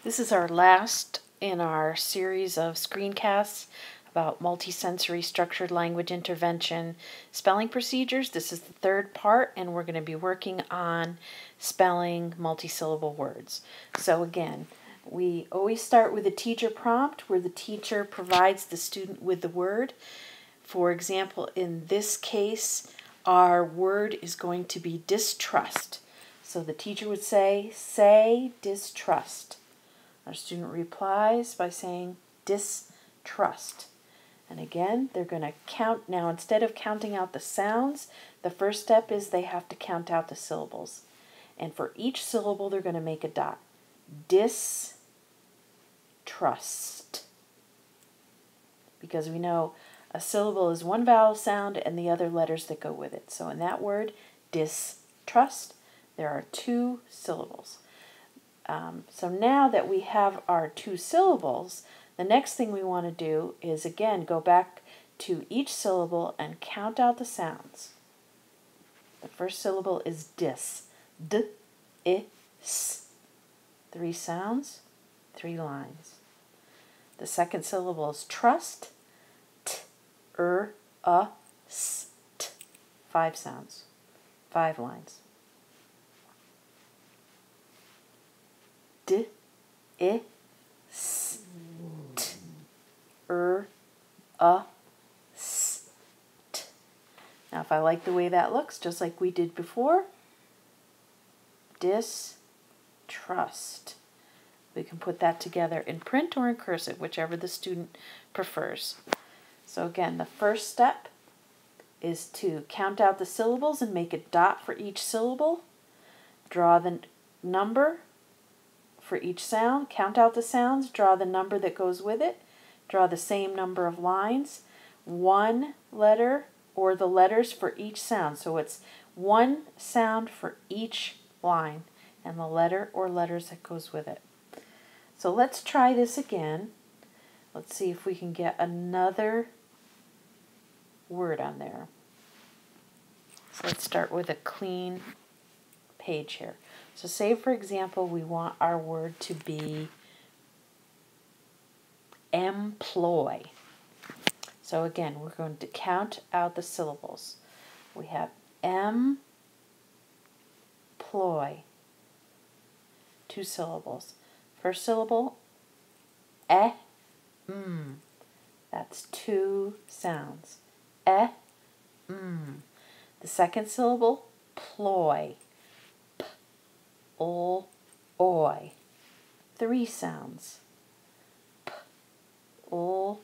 This is our last in our series of screencasts about multisensory structured language intervention spelling procedures. This is the third part, and we're going to be working on spelling multisyllable words. So again, we always start with a teacher prompt where the teacher provides the student with the word. For example, in this case, our word is going to be distrust. So the teacher would say distrust. Our student replies by saying distrust. And again, they're going to count. Now, instead of counting out the sounds, the first step is they have to count out the syllables. And for each syllable, they're going to make a dot. Distrust. Because we know a syllable is one vowel sound and the other letters that go with it. So in that word, distrust, there are two syllables. So now that we have our two syllables, the next thing we want to do is again go back to each syllable and count out the sounds. The first syllable is dis. D, I, s. 3 sounds, 3 lines. The second syllable is trust. T, s, t. 5 sounds, 5 lines. D, I, s, t, s, t. Now if I like the way that looks, just like we did before, distrust. We can put that together in print or in cursive, whichever the student prefers. So again, the first step is to count out the syllables and make a dot for each syllable. Draw the number for each sound, count out the sounds, draw the number that goes with it, draw the same number of lines, one letter or the letters for each sound. So it's one sound for each line and the letter or letters that goes with it. So let's try this again. Let's see if we can get another word on there. So let's start with a clean page here. So say, for example, we want our word to be employ. So again, we're going to count out the syllables. We have employ, 2 syllables. First syllable, that's 2 sounds. The second syllable, ploy. Oy. 3 sounds. Oy.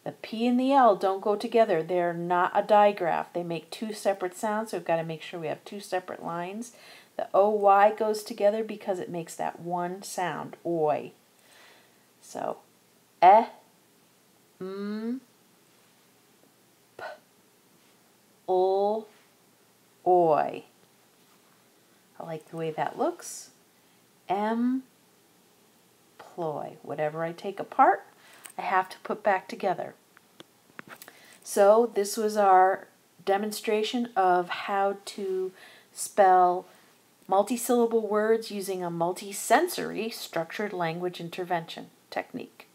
The P and the L don't go together. They're not a digraph. They make 2 separate sounds, so we've got to make sure we have 2 separate lines. The OY goes together because it makes that one sound, oy. So, oy. I like the way that looks. Employ. Whatever I take apart, I have to put back together. So this was our demonstration of how to spell multisyllable words using a multisensory structured language intervention technique.